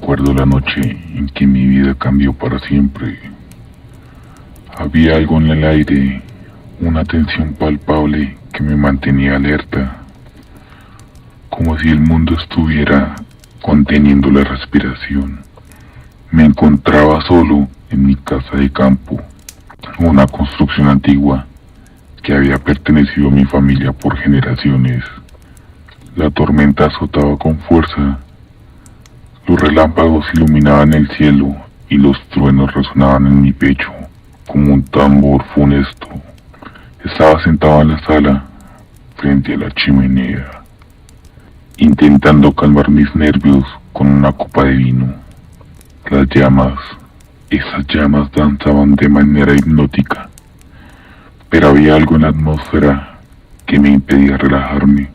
Recuerdo la noche en que mi vida cambió para siempre. Había algo en el aire, una tensión palpable que me mantenía alerta, como si el mundo estuviera conteniendo la respiración. Me encontraba solo en mi casa de campo, una construcción antigua que había pertenecido a mi familia por generaciones. La tormenta azotaba con fuerza. Los relámpagos iluminaban el cielo y los truenos resonaban en mi pecho como un tambor funesto. Estaba sentado en la sala, frente a la chimenea, intentando calmar mis nervios con una copa de vino. Las llamas, esas llamas danzaban de manera hipnótica, pero había algo en la atmósfera que me impedía relajarme.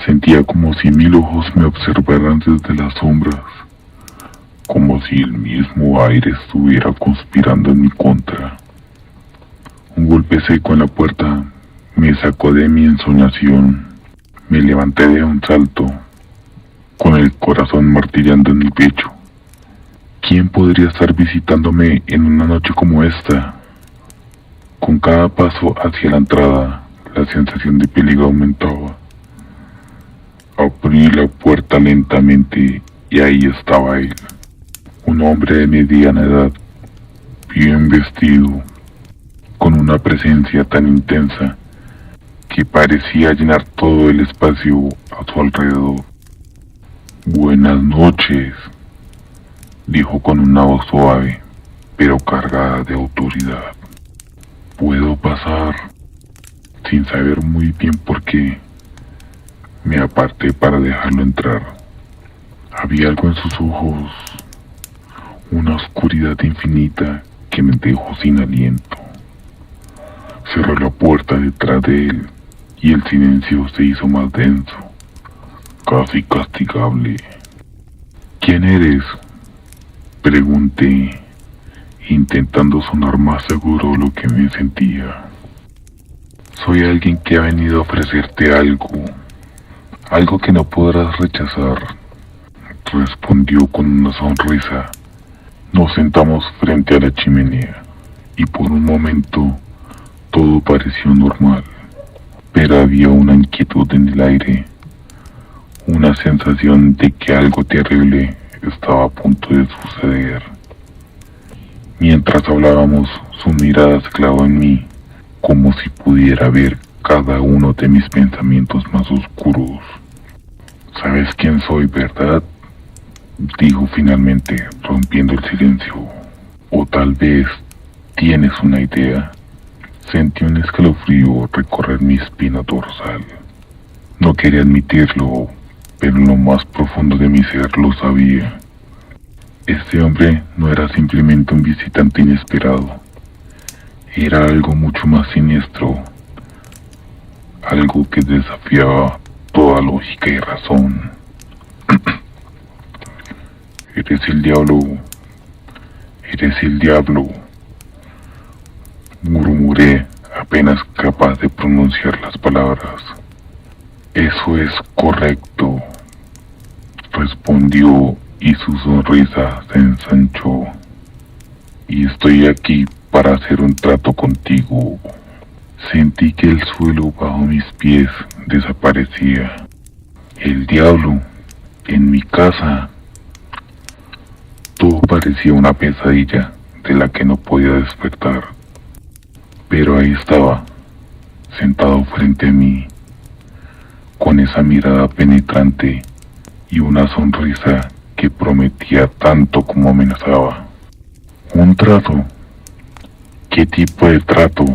Sentía como si 1000 ojos me observaran desde las sombras, como si el mismo aire estuviera conspirando en mi contra. Un golpe seco en la puerta me sacó de mi ensoñación. Me levanté de un salto, con el corazón martillando en mi pecho. ¿Quién podría estar visitándome en una noche como esta? Con cada paso hacia la entrada, la sensación de peligro aumentaba. Abrí la puerta lentamente y ahí estaba él, un hombre de mediana edad, bien vestido, con una presencia tan intensa que parecía llenar todo el espacio a su alrededor. «Buenas noches», dijo con una voz suave, pero cargada de autoridad. «¿Puedo pasar?». Sin saber muy bien por qué, me aparté para dejarlo entrar. Había algo en sus ojos, una oscuridad infinita que me dejó sin aliento. Cerró la puerta detrás de él y el silencio se hizo más denso, casi castigable. «¿Quién eres?», pregunté, intentando sonar más seguro de lo que me sentía. «Soy alguien que ha venido a ofrecerte algo que no podrás rechazar», respondió con una sonrisa. Nos sentamos frente a la chimenea y por un momento todo pareció normal, pero había una inquietud en el aire, una sensación de que algo terrible estaba a punto de suceder. Mientras hablábamos, su mirada se clavó en mí, como si pudiera ver cada uno de mis pensamientos más oscuros. «¿Sabes quién soy, verdad?», dijo finalmente, rompiendo el silencio. «O tal vez tienes una idea». Sentí un escalofrío recorrer mi espina dorsal. No quería admitirlo, pero en lo más profundo de mi ser lo sabía. Este hombre no era simplemente un visitante inesperado. Era algo mucho más siniestro, algo que desafiaba toda lógica y razón. «Eres el diablo, eres el diablo», murmuré, apenas capaz de pronunciar las palabras. «Eso es correcto», respondió y su sonrisa se ensanchó. «Y estoy aquí para hacer un trato contigo». Sentí que el suelo bajo mis pies desaparecía. El diablo en mi casa. Todo parecía una pesadilla de la que no podía despertar. Pero ahí estaba, sentado frente a mí, con esa mirada penetrante y una sonrisa que prometía tanto como amenazaba. «¿Un trato? ¿Qué tipo de trato?»,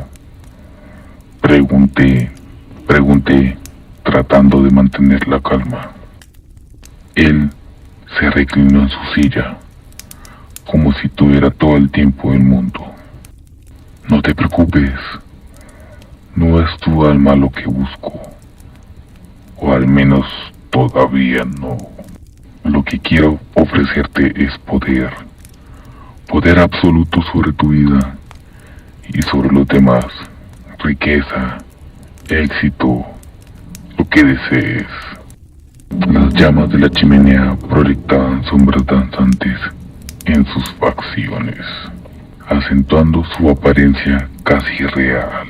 pregunté, tratando de mantener la calma. Él se reclinó en su silla, como si tuviera todo el tiempo del mundo. «No te preocupes, no es tu alma lo que busco, o al menos todavía no. Lo que quiero ofrecerte es poder absoluto sobre tu vida y sobre los demás, riqueza, éxito, lo que desees». Las llamas de la chimenea proyectaban sombras danzantes en sus facciones, acentuando su apariencia casi real.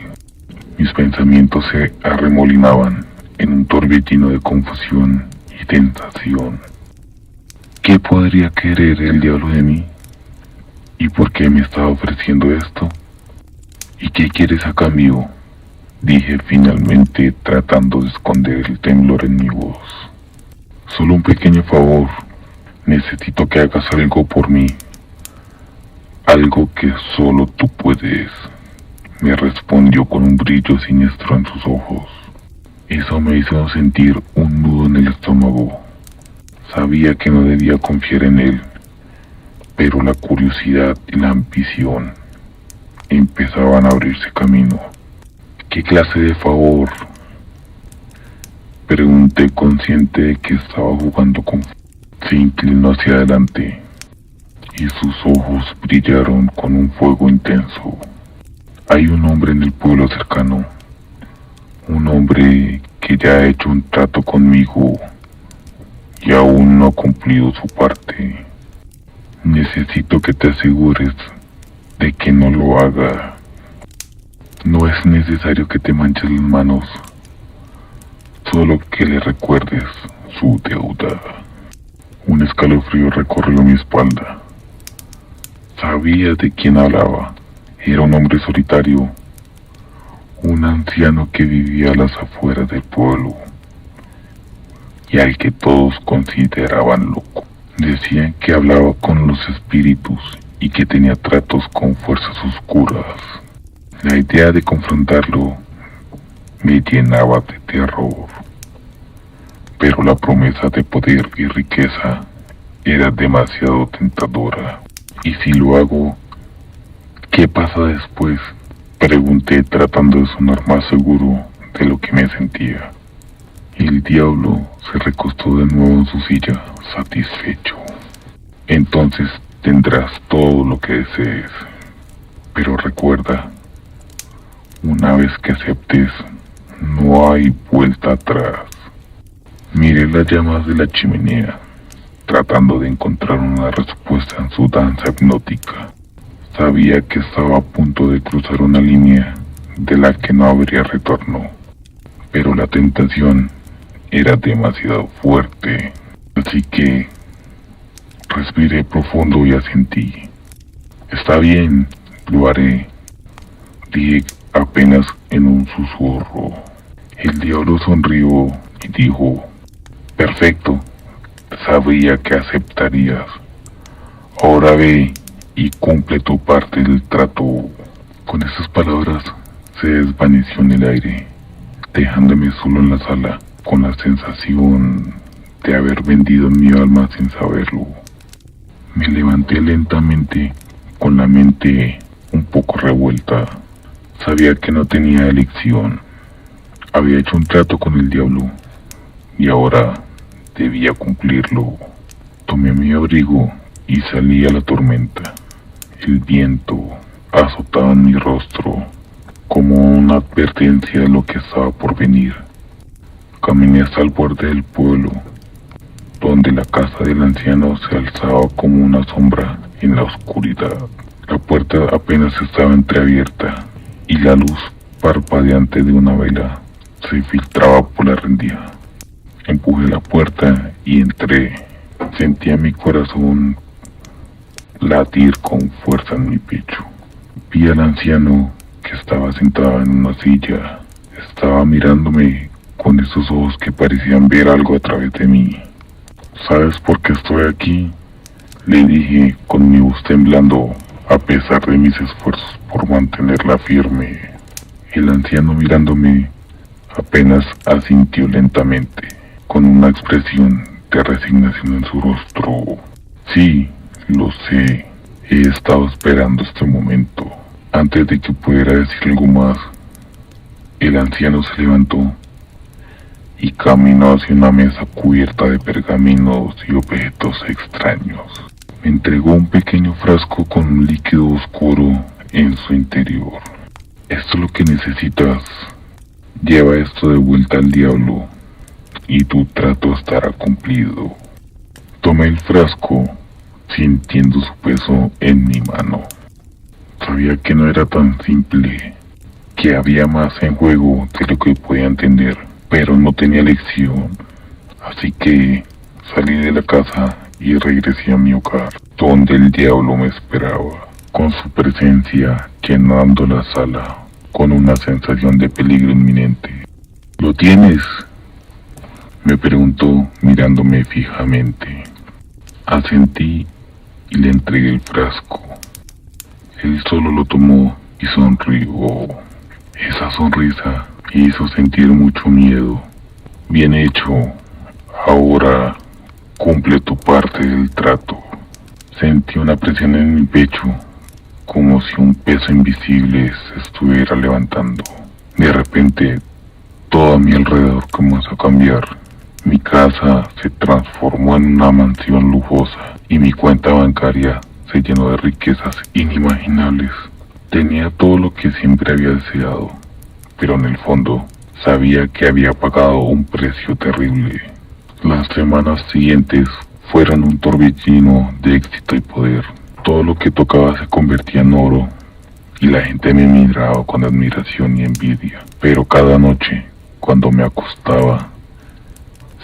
Mis pensamientos se arremolinaban en un torbellino de confusión y tentación. ¿Qué podría querer el diablo de mí? ¿Y por qué me estaba ofreciendo esto? ¿Y qué quieres a cambio?, dije finalmente, tratando de esconder el temblor en mi voz. Solo un pequeño favor. Necesito que hagas algo por mí. Algo que solo tú puedes, me respondió con un brillo siniestro en sus ojos. Eso me hizo sentir un nudo en el estómago. Sabía que no debía confiar en él, pero la curiosidad y la ambición empezaban a abrirse camino. ¿Qué clase de favor?, pregunté, consciente de que estaba jugando con fuego. Se inclinó hacia adelante y sus ojos brillaron con un fuego intenso. Hay un hombre en el pueblo cercano, un hombre que ya ha hecho un trato conmigo y aún no ha cumplido su parte. Necesito que te asegures de que no lo haga. No es necesario que te manches las manos, solo que le recuerdes su deuda. Un escalofrío recorrió mi espalda. Sabía de quién hablaba. Era un hombre solitario, un anciano que vivía a las afueras del pueblo y al que todos consideraban loco. Decían que hablaba con los espíritus y que tenía tratos con fuerzas oscuras. La idea de confrontarlo me llenaba de terror, pero la promesa de poder y riqueza era demasiado tentadora. ¿Y si lo hago, qué pasa después?, pregunté, tratando de sonar más seguro de lo que me sentía. El diablo se recostó de nuevo en su silla, satisfecho. Entonces tendrás todo lo que desees, pero recuerda, una vez que aceptes, no hay vuelta atrás. Miré las llamas de la chimenea, tratando de encontrar una respuesta en su danza hipnótica. Sabía que estaba a punto de cruzar una línea de la que no habría retorno, pero la tentación era demasiado fuerte, así que respiré profundo y asentí. Está bien, lo haré, dije apenas en un susurro. El diablo sonrió y dijo: perfecto, sabía que aceptarías. Ahora ve y cumple tu parte del trato. Con esas palabras se desvaneció en el aire, dejándome solo en la sala, con la sensación de haber vendido mi alma sin saberlo. Me levanté lentamente, con la mente un poco revuelta. Sabía que no tenía elección. Había hecho un trato con el diablo y ahora debía cumplirlo. Tomé mi abrigo y salí a la tormenta. El viento azotaba en mi rostro como una advertencia de lo que estaba por venir. Caminé hasta el borde del pueblo, donde la casa del anciano se alzaba como una sombra en la oscuridad. La puerta apenas estaba entreabierta y la luz parpadeante de una vela se filtraba por la rendija. Empujé la puerta y entré. Sentía mi corazón latir con fuerza en mi pecho. Vi al anciano que estaba sentado en una silla. Estaba mirándome con esos ojos que parecían ver algo a través de mí. ¿Sabes por qué estoy aquí?, le dije con mi voz temblando, a pesar de mis esfuerzos por mantenerla firme. El anciano, mirándome, apenas asintió lentamente, con una expresión de resignación en su rostro. Sí, lo sé, he estado esperando este momento. Antes de que pudiera decir algo más, el anciano se levantó y caminó hacia una mesa cubierta de pergaminos y objetos extraños. Me entregó un pequeño frasco con un líquido oscuro en su interior. Esto es lo que necesitas. Lleva esto de vuelta al diablo. y tu trato estará cumplido. Tomé el frasco, sintiendo su peso en mi mano. Sabía que no era tan simple, que había más en juego de lo que podía entender, pero no tenía elección. Así que salí de la casa y regresé a mi hogar, donde el diablo me esperaba, con su presencia llenando la sala, con una sensación de peligro inminente. ¿Lo tienes?, me preguntó mirándome fijamente. Asentí y le entregué el frasco. Él solo lo tomó y sonrió. Esa sonrisa me hizo sentir mucho miedo. Bien hecho, ahora cumple tu parte del trato. Sentí una presión en mi pecho, como si un peso invisible se estuviera levantando. De repente, todo a mi alrededor comenzó a cambiar. Mi casa se transformó en una mansión lujosa y mi cuenta bancaria se llenó de riquezas inimaginables. Tenía todo lo que siempre había deseado, pero en el fondo sabía que había pagado un precio terrible. Las semanas siguientes fueron un torbellino de éxito y poder. Todo lo que tocaba se convertía en oro y la gente me miraba con admiración y envidia. Pero cada noche, cuando me acostaba,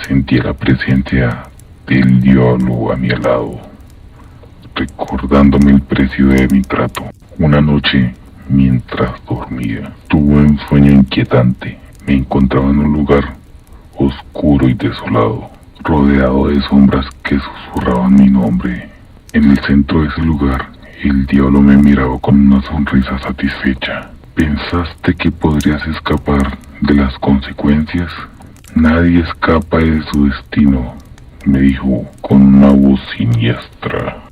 sentía la presencia del diablo a mi lado, recordándome el precio de mi trato. Una noche, mientras dormía, tuve un sueño inquietante. Me encontraba en un lugar oscuro y desolado, rodeado de sombras que susurraban mi nombre. En el centro de ese lugar, el diablo me miraba con una sonrisa satisfecha. ¿Pensaste que podrías escapar de las consecuencias? Nadie escapa de su destino, me dijo con una voz siniestra.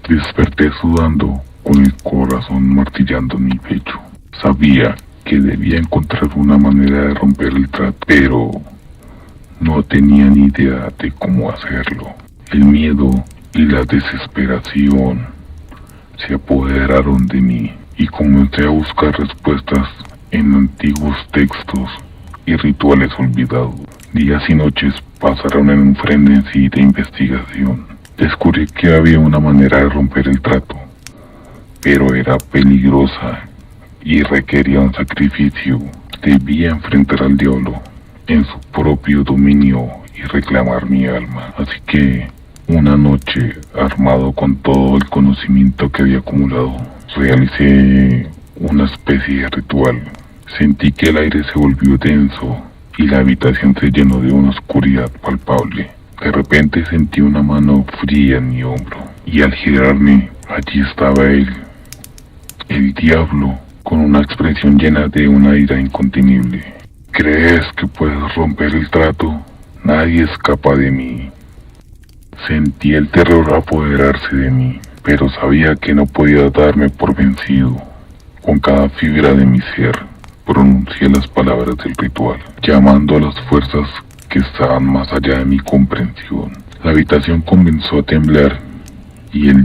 Desperté sudando, con el corazón martillando en mi pecho. Sabía que debía encontrar una manera de romper el trato, pero no tenía ni idea de cómo hacerlo. El miedo y la desesperación se apoderaron de mí y comencé a buscar respuestas en antiguos textos y rituales olvidados. Días y noches pasaron en un frenesí de investigación. Descubrí que había una manera de romper el trato, pero era peligrosa y requería un sacrificio. Debía enfrentar al diablo en su propio dominio y reclamar mi alma. Así que, una noche, armado con todo el conocimiento que había acumulado, realicé una especie de ritual. Sentí que el aire se volvió denso y la habitación se llenó de una oscuridad palpable. De repente sentí una mano fría en mi hombro y al girarme, allí estaba él, el diablo, con una expresión llena de una ira incontenible. ¿Crees que puedes romper el trato? Nadie escapa de mí. Sentí el terror apoderarse de mí, pero sabía que no podía darme por vencido. Con cada fibra de mi ser, pronuncié las palabras del ritual, llamando a las fuerzas que estaban más allá de mi comprensión. La habitación comenzó a temblar y ese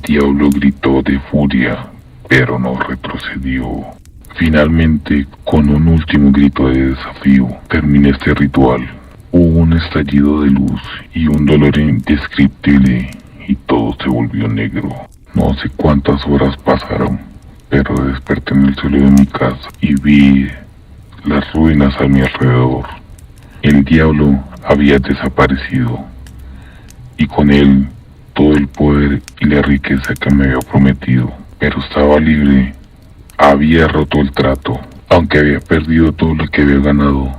diablo gritó de furia, pero no retrocedió. Finalmente, con un último grito de desafío, terminé este ritual. Hubo un estallido de luz y un dolor indescriptible y todo se volvió negro. No sé cuántas horas pasaron, pero desperté en el suelo de mi casa y vi las ruinas a mi alrededor. El diablo había desaparecido y con él todo el poder y la riqueza que me había prometido, pero estaba libre. Había roto el trato. Aunque había perdido todo lo que había ganado,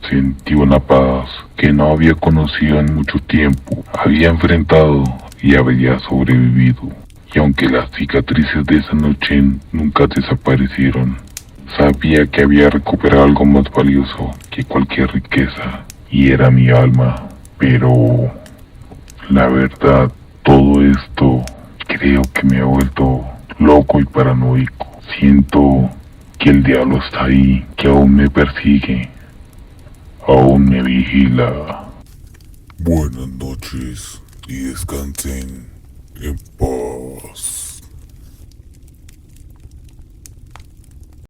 sentí una paz que no había conocido en mucho tiempo. Había enfrentado y había sobrevivido. Y aunque las cicatrices de esa noche nunca desaparecieron, sabía que había recuperado algo más valioso que cualquier riqueza, y era mi alma. Pero la verdad, todo esto creo que me ha vuelto loco y paranoico. Siento que el diablo está ahí, que aún me persigue, aún me vigila. Buenas noches y descansen en paz.